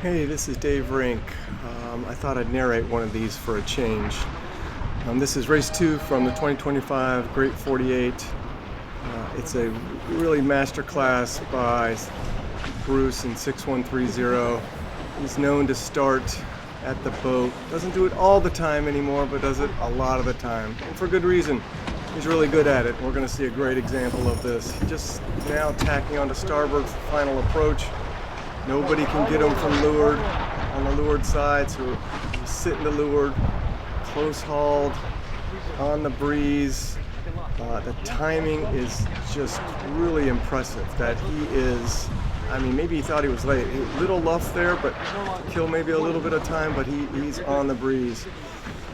Hey, this is Dave Rink. I thought I'd narrate one of these for a change. This is race 2 from the 2025 Great 48. It's a really masterclass by Bruce in 6130. He's known to start at the boat. Doesn't do it all the time anymore, but does it a lot of the time. And for good reason. He's really good at it. We're going to see a great example of this. Just now tacking onto starboard for final approach. Nobody can get him from leeward, on the leeward side, so he's sitting to leeward, close hauled, on the breeze. The timing is just really impressive that he is, maybe he thought he was late. A little luff there, but kill maybe a little bit of time, but he's on the breeze.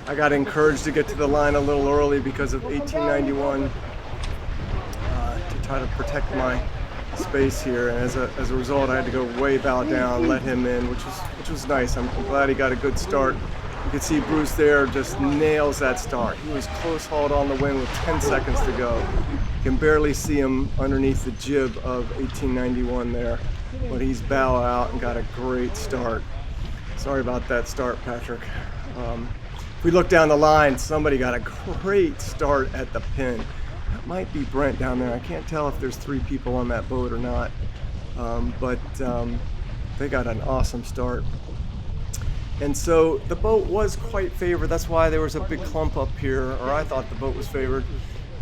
I got encouraged to get to the line a little early because of 1891 to try to protect my space here, and as a result I had to go way bow down, let him in, which was nice. I'm glad he got a good start. You can see Bruce there just nails that start. He was close hauled on the wind with 10 seconds to go. You can barely see him underneath the jib of 1891 there, but he's bow out and got a great start. Sorry about that start, Patrick. If we look down the line, somebody got a great start at the pin. That might be Brent down there. I can't tell if there's 3 people on that boat or not, but they got an awesome start. And so the boat was quite favored. That's why there was a big clump up here, or I thought the boat was favored.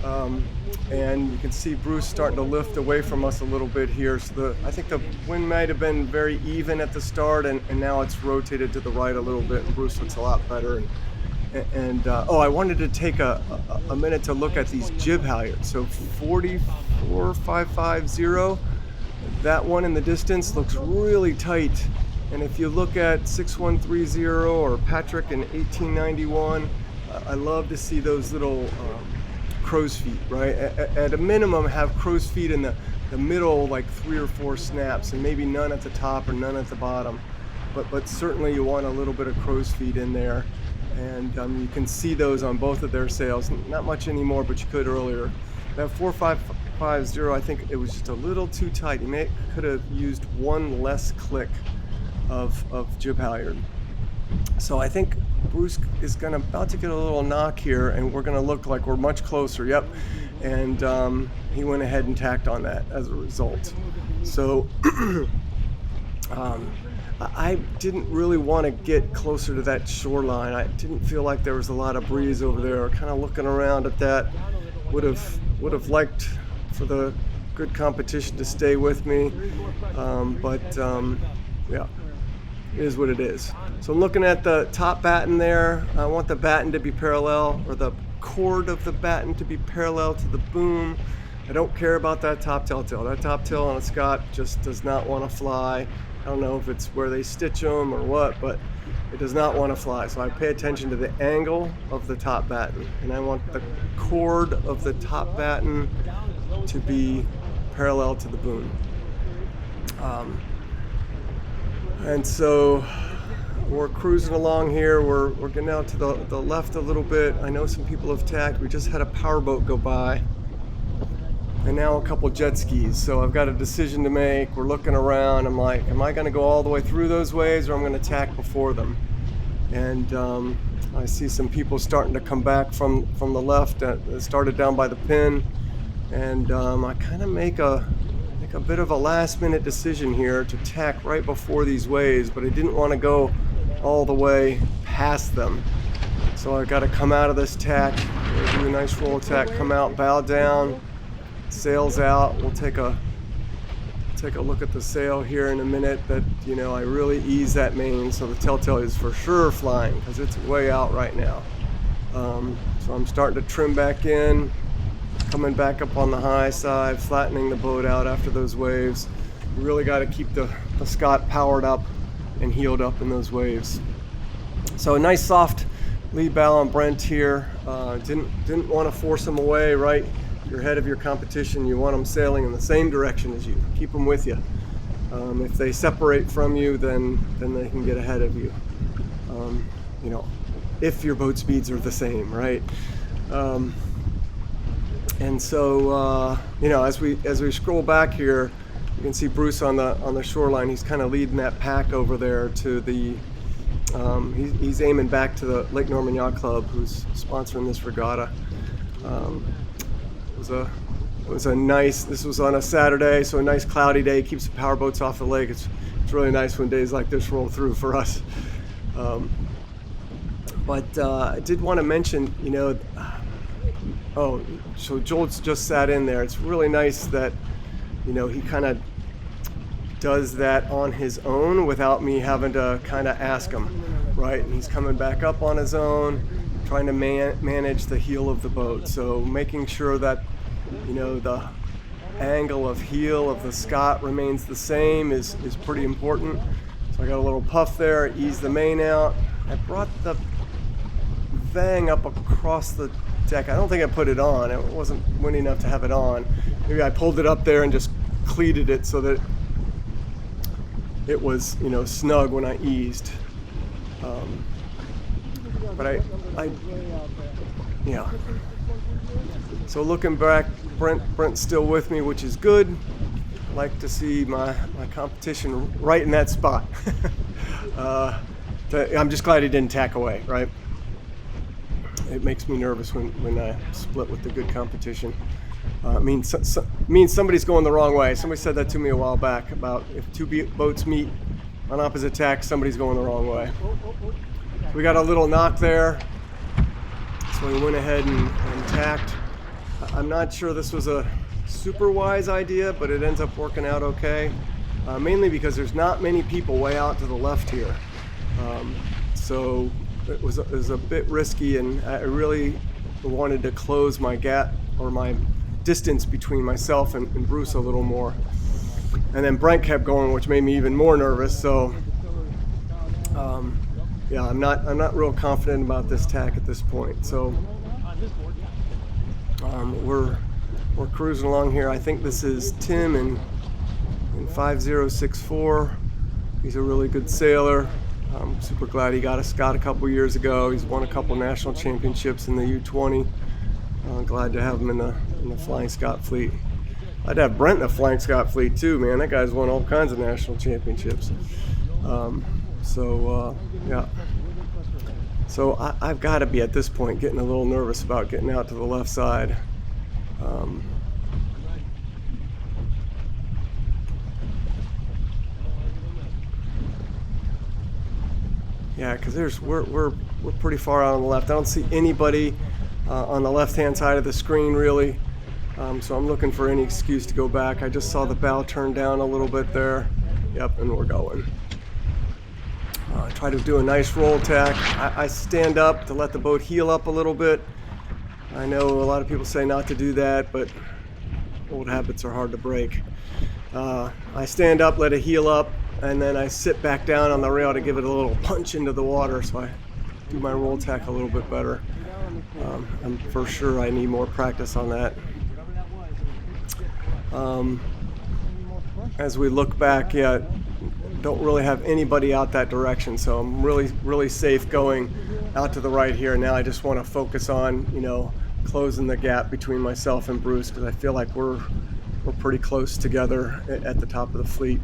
And you can see Bruce starting to lift away from us a little bit here. So I think the wind might have been very even at the start, and now it's rotated to the right a little bit, and Bruce looks a lot better. I wanted to take a minute to look at these jib halyards. So 44550, that one in the distance looks really tight. And if you look at 6130 or Patrick in 1891, I love to see those little crow's feet, right? At a minimum, have crow's feet in the middle, like 3 or 4 snaps, and maybe none at the top or none at the bottom. But certainly you want a little bit of crow's feet in there. And you can see those on both of their sails. Not much anymore, but you could earlier. That 4550, I think it was just a little too tight. You could have used one less click of jib halyard. So I think Bruce is about to get a little knock here, and we're going to look like we're much closer. Yep. And he went ahead and tacked on that as a result. So I didn't really want to get closer to that shoreline. I didn't feel like there was a lot of breeze over there. Kind of looking around at that, would have liked for the good competition to stay with me, yeah, it is what it is. So I'm looking at the top batten there. I want the batten to be parallel, or the cord of the batten to be parallel to the boom. I don't care about that top tail. That top tail on a Scot just does not want to fly. I don't know if it's where they stitch them or what, but it does not want to fly. So I pay attention to the angle of the top batten, and I want the cord of the top batten to be parallel to the boom. And so we're cruising along here. We're getting out to the left a little bit. I know some people have tacked. We just had a powerboat go by, and now a couple jet skis. So I've got a decision to make. We're looking around. I'm like, am I going to go all the way through those waves, or I'm going to tack before them? And I see some people starting to come back from the left. Started down by the pin, and I kind of make a bit of a last-minute decision here to tack right before these waves, but I didn't want to go all the way past them. So I got to come out of this tack, do a nice roll tack, come out, bow down, sails out. We'll take a look at the sail here in a minute. That I really ease that main, so the telltale is for sure flying because it's way out right now. So I'm starting to trim back in, coming back up on the high side, flattening the boat out after those waves. You really got to keep the Scot powered up and heeled up in those waves. So a nice soft lead bow on Brent here. Didn't want to force him away, right? You're ahead of your competition. You want them sailing in the same direction as you. Keep them with you. If they separate from you, then they can get ahead of you. If your boat speeds are the same, right? And so, as we scroll back here, You can see Bruce on the shoreline. He's kind of leading that pack over there to the. He's aiming back to the Lake Norman Yacht Club, who's sponsoring this regatta. It was a nice. This was on a Saturday, so a nice cloudy day. Keeps the power boats off the lake. It's really nice when days like this roll through for us. But I did want to mention, so Joel's just sat in there. It's really nice that, he kind of does that on his own without me having to kind of ask him, right? And he's coming back up on his own, trying to manage the heel of the boat. So making sure that, the angle of heel of the Scot remains the same is pretty important. So I got a little puff there, ease the main out. I brought the Vang up across the deck. I don't think I put it on. It wasn't windy enough to have it on. Maybe I pulled it up there and just cleated it so that it was, snug when I eased. But yeah. So looking back, Brent's still with me, which is good. I like to see my competition right in that spot. I'm just glad he didn't tack away, right? It makes me nervous when I split with the good competition. Means somebody's going the wrong way. Somebody said that to me a while back about if two boats meet on opposite tacks, somebody's going the wrong way. We got a little knock there, so we went ahead and tacked. I'm not sure this was a super wise idea, but it ends up working out okay. Mainly because there's not many people way out to the left here. So it was a bit risky, and I really wanted to close my gap or my distance between myself and Bruce a little more. And then Brent kept going, which made me even more nervous. So I'm not real confident about this tack at this point. So we're cruising along here. I think this is Tim in 5064. He's a really good sailor. I'm super glad he got a Scot a couple years ago. He's won a couple national championships in the U20. Glad to have him in the Flying Scot fleet. I'd have Brent in the Flying Scot fleet too, man. That guy's won all kinds of national championships. Yeah. So I've got to be at this point getting a little nervous about getting out to the left side. Yeah, because we're pretty far out on the left. I don't see anybody on the left-hand side of the screen really. So I'm looking for any excuse to go back. I just saw the bow turn down a little bit there. Yep, and we're going. Try to do a nice roll tack. I stand up to let the boat heel up a little bit. I know a lot of people say not to do that, but old habits are hard to break. I stand up, let it heel up, and then I sit back down on the rail to give it a little punch into the water, so I do my roll tack a little bit better. And for sure I need more practice on that. As we look back, don't really have anybody out that direction, so I'm really safe going out to the right here. Now I just want to focus on closing the gap between myself and Bruce, because I feel like we're pretty close together at the top of the fleet.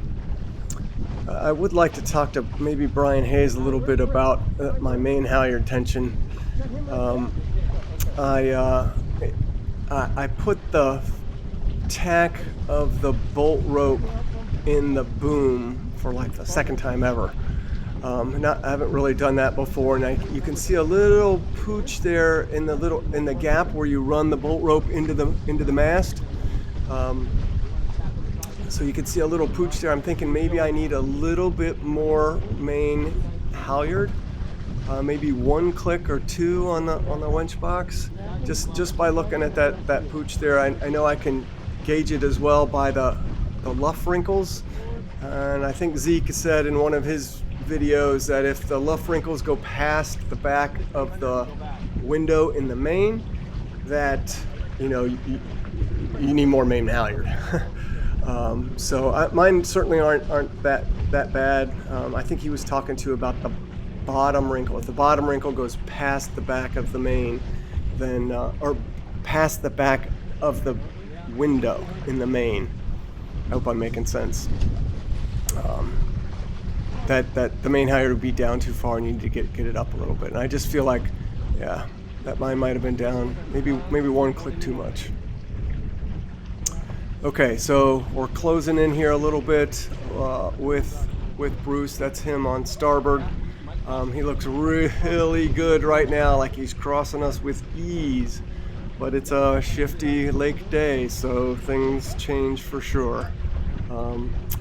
I would like to talk to maybe Brian Hayes a little bit about my main halyard tension. I put the tack of the bolt rope in the boom for like the second time ever. I haven't really done that before, and you can see a little pooch there in the gap where you run the bolt rope into the mast. So you can see a little pooch there. I'm thinking maybe I need a little bit more main halyard, maybe one click or two on the winch box. Just by looking at that pooch there, I know I can gauge it as well by the luff wrinkles. And I think Zeke said in one of his videos that if the luff wrinkles go past the back of the window in the main, that you need more main halyard. So mine certainly aren't that bad. I think he was talking to about the bottom wrinkle. If the bottom wrinkle goes past the back of the main, then or past the back of the window in the main, I hope I'm making sense. That the main halyard would be down too far and you need to get it up a little bit. And I just feel like, yeah, that mine might have been down maybe one click too much. Okay, so we're closing in here a little bit with Bruce. That's him on starboard. He looks really good right now, like he's crossing us with ease. But it's a shifty lake day, so things change for sure.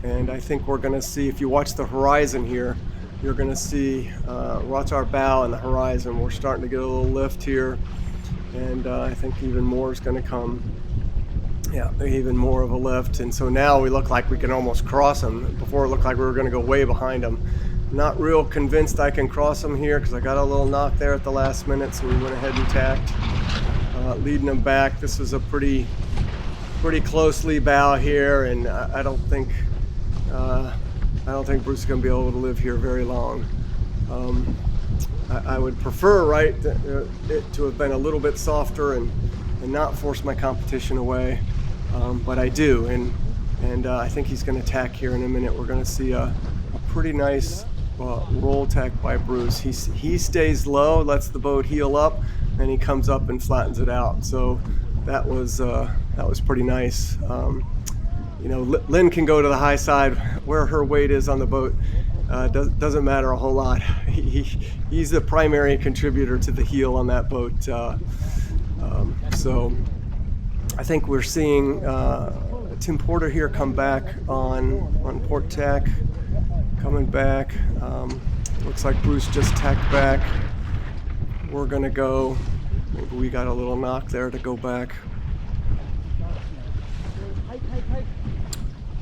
And I think we're going to see, if you watch the horizon here, you're going to see, watch our bow and the horizon. We're starting to get a little lift here, and I think even more is going to come. Yeah, even more of a lift. And so now we look like we can almost cross them. Before it looked like we were going to go way behind them. Not real convinced I can cross them here because I got a little knock there at the last minute, so we went ahead and tacked, leading them back. This was a pretty closely bow here, and I don't think Bruce is going to be able to live here very long. I would prefer, right, it to have been a little bit softer and not force my competition away, but I do, and I think he's going to tack here in a minute. We're going to see a pretty nice roll tack by Bruce. He stays low, lets the boat heel up, and he comes up and flattens it out. So that was pretty nice. You know, Lynn can go to the high side where her weight is on the boat. Doesn't matter a whole lot. He's the primary contributor to the heel on that boat. So I think we're seeing Tim Porter here come back on port tack, coming back. Looks like Bruce just tacked back. We're gonna go. Maybe we got a little knock there to go back.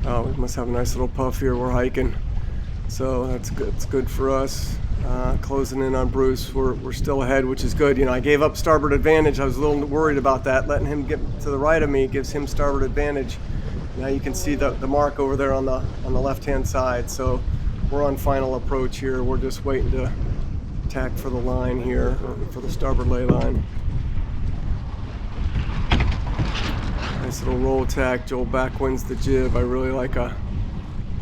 Oh, we must have a nice little puff here. We're hiking, so that's good. It's good for us. Closing in on Bruce. We're still ahead, which is good. You know, I gave up starboard advantage. I was a little worried about that. Letting him get to the right of me gives him starboard advantage. Now you can see the mark over there on the left-hand side. So we're on final approach here. We're just waiting to tack for the line here, for the starboard lay line. Nice little roll tack. Joel backwinds the jib. I really like a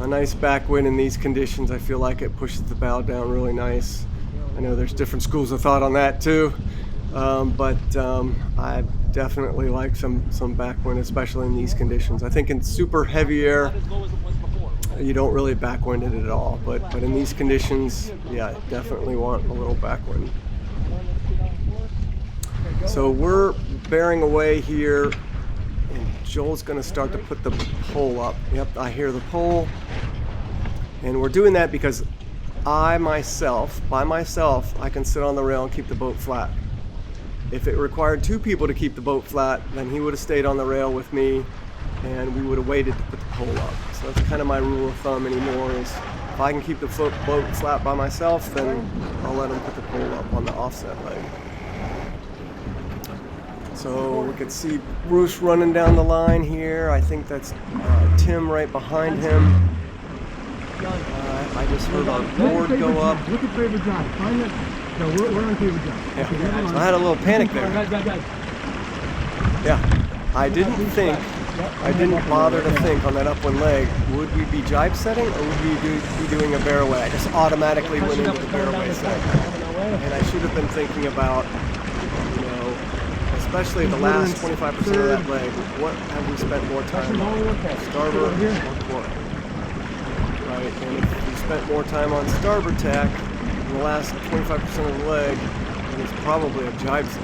nice backwind in these conditions. I feel like it pushes the bow down really nice. I know there's different schools of thought on that too, but I definitely like some backwind, especially in these conditions. I think in super heavy air, you don't really backwind it at all, but in these conditions, yeah, definitely want a little backwind. So we're bearing away here, and Joel's going to start to put the pole up. Yep, I hear the pole, and we're doing that because by myself, I can sit on the rail and keep the boat flat. If it required two people to keep the boat flat, then he would have stayed on the rail with me, and we would have waited to put the pole up. So that's kind of my rule of thumb anymore, is if I can keep the boat flat by myself, then I'll let him put the pole up on the offset leg. So we can see Bruce running down the line here. I think that's Tim right behind him. I just heard our board go up. Look at favorite job. Find it. No, we're on favorite job. Yeah. So I had a little panic there. Yeah, I didn't bother to think on that upwind leg, would we be jibe setting or would we be doing a bearaway? I just automatically went into the bearaway set. And I should have been thinking about, you know, especially the last 25% of that leg, what have we spent more time on? Starboard or port? Right, and if we spent more time on starboard tack in the last 25% of the leg, then it's probably a jibe set.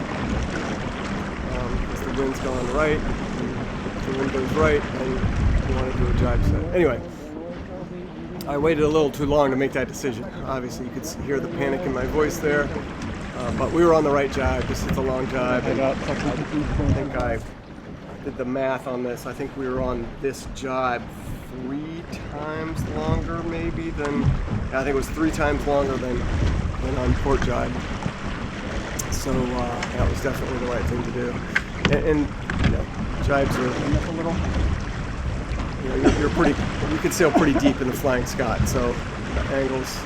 Because the wind's going right, and if the wind goes right, then you want to do a jibe set. Anyway, I waited a little too long to make that decision. Obviously, you could hear the panic in my voice there. But we were on the right jibe. This is the long jibe, and I think I did the math on this. I think we were on this jibe 3 times longer, maybe, than, I think it was 3 times longer than on port jibe. So that was definitely the right thing to do. And you know, jibes are a little, you know, you can sail pretty deep in the Flying Scot, so the angles,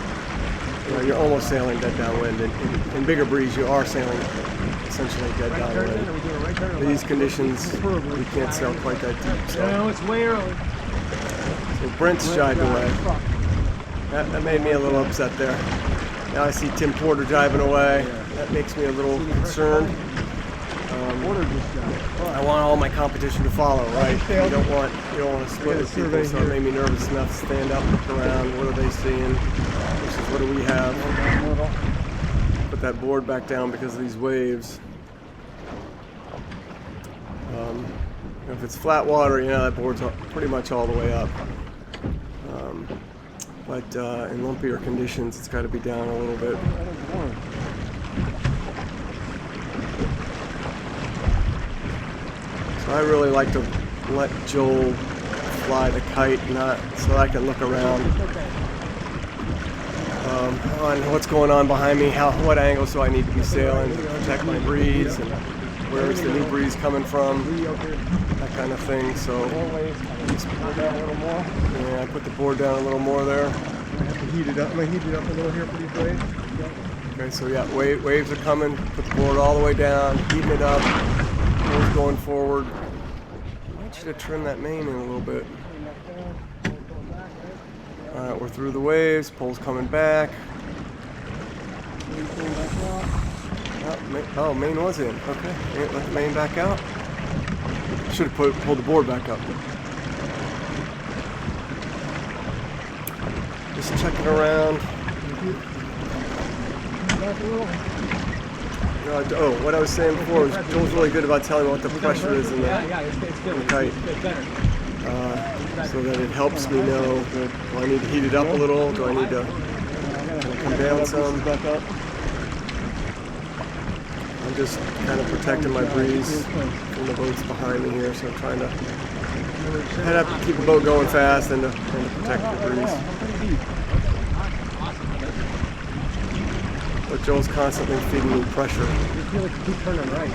you know, you're almost sailing dead downwind. In bigger breeze, you are sailing essentially dead downwind. These conditions, you can't sail quite that deep. So. No, it's way early. So Brent's jibed away. That made me a little upset there. Now I see Tim Porter jibing away. That makes me a little concerned. I want all my competition to follow, right? You don't want to split with people, so it made me nervous enough to stand up, look around. What are they seeing? Versus what do we have? Put that board back down because of these waves. If it's flat water, that board's pretty much all the way up. But in lumpier conditions, it's got to be down a little bit. So I really like to let Joel fly the kite, not so I can look around on what's going on behind me, what angles do I need to be sailing to protect my breeze, and where is the new breeze coming from, that kind of thing. So yeah, I put the board down a little more there. I have to heat it up. I'm going to heat it up a little here for these waves. Okay, so yeah, waves are coming. Put the board all the way down, heating it up. Board's going forward. I want you to trim that main in a little bit. All right, we're through the waves. Pole's coming back. Oh, main was in. Okay, let the main back out. Should have pulled the board back up. Just checking around. What I was saying before was Joel's really good about telling me what the pressure is in the kite, so that it helps me know, do I need to heat it up a little? Do I need to come down some? I'm just kind of protecting my breeze from the boats behind me here, so I'm trying to head up to keep the boat going fast and to protect the breeze. But Joel's constantly feeding me pressure. I feel like you keep turning right.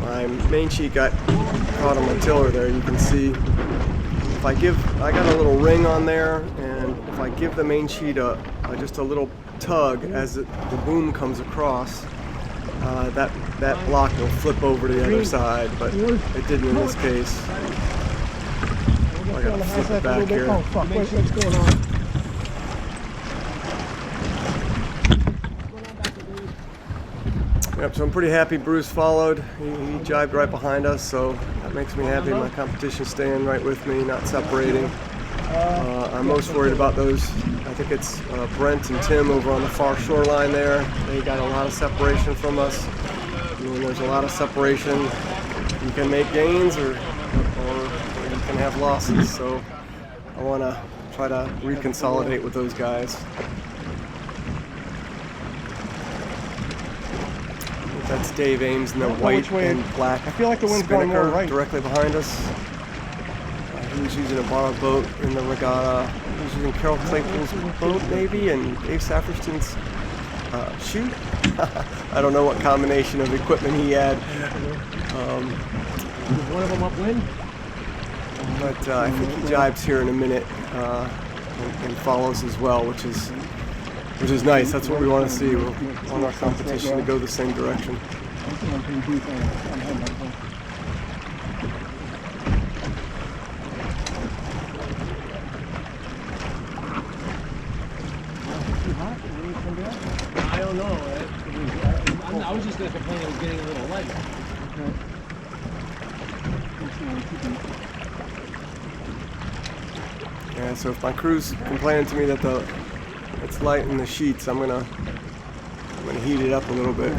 My main sheet got caught on my tiller there. You can see I got a little ring on there, and if I give the main sheet just a little tug as the boom comes across, that block will flip over to the other side, but it didn't in this case. I gotta flip it back here. Oh, fuck. What's going on? Yep, so I'm pretty happy Bruce followed. He jibed right behind us, so that makes me happy. My competition's staying right with me, not separating. I'm most worried about those. I think it's Brent and Tim over on the far shoreline there. They got a lot of separation from us. When there's a lot of separation, you can make gains or you can have losses. So I want to try to reconsolidate with those guys. That's Dave Ames in the white and black I feel like the wind's going more right. Directly behind us. He was using a borrowed boat in the Regatta. He was using Carol Claypool's boat maybe, and Dave Saperstein's chute. I don't know what combination of equipment he had. One of them upwind? But I think he jibes here in a minute and follows as well, which is nice. That's what we want to see. We want our competition to go the same direction. I don't know. I was just going to complain it was getting a little light. Yeah, so if my crew's complaining to me that it's light in the sheets, I'm gonna heat it up a little bit.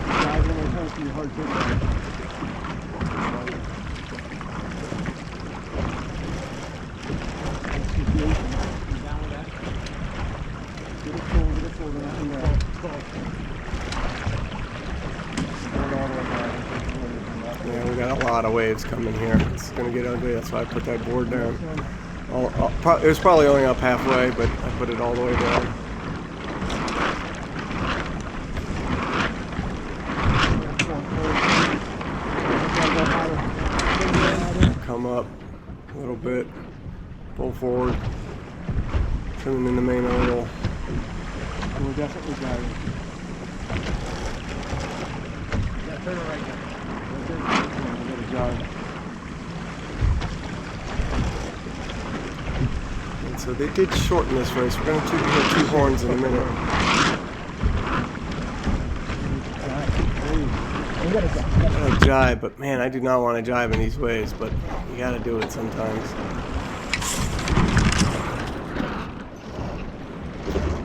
Yeah, we got a lot of waves coming here. It's gonna get ugly. That's why I put that board down. It was probably only up halfway, but I put it all the way down. Come up a little bit, pull forward, trimming in the main oil. We're definitely driving. Turn it right now. And so they did shorten this race. We're going to hear two horns in a minute. You gotta go. I gotta jibe, but man, I do not want to jibe in these ways, but you gotta do it sometimes.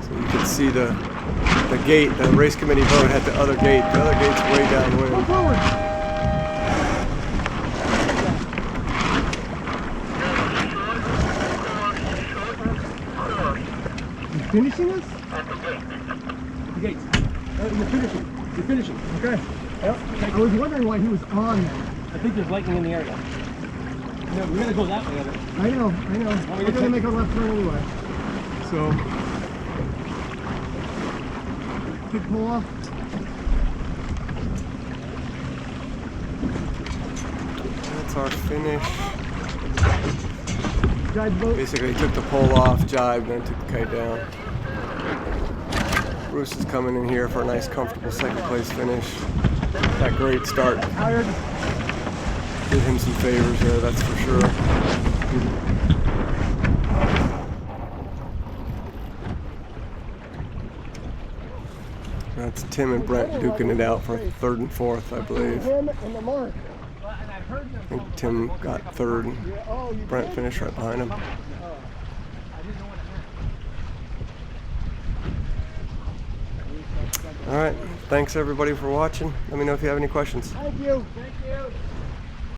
So you can see the gate, the race committee vote had the other gate. The other gate's way downwind. Forward. You finishing this? The gates. You're finishing. You're finishing. Okay. Yep. I was wondering why he was on there. I think there's lightning in the area. No, we're gonna go that way. I know. We're gonna make a left turn anyway. So, pick pull off. That's our finish. Guide boat. Basically took the pole off, jibed, then took the kite down. Bruce is coming in here for a nice comfortable second place finish. That great start Tired. did him some favors there, that's for sure. That's Tim and Brent duking it out for third and fourth, I believe. Him and the mark. I think Tim got third and Brent finished right behind him. Alright, thanks everybody for watching. Let me know if you have any questions. Thank you.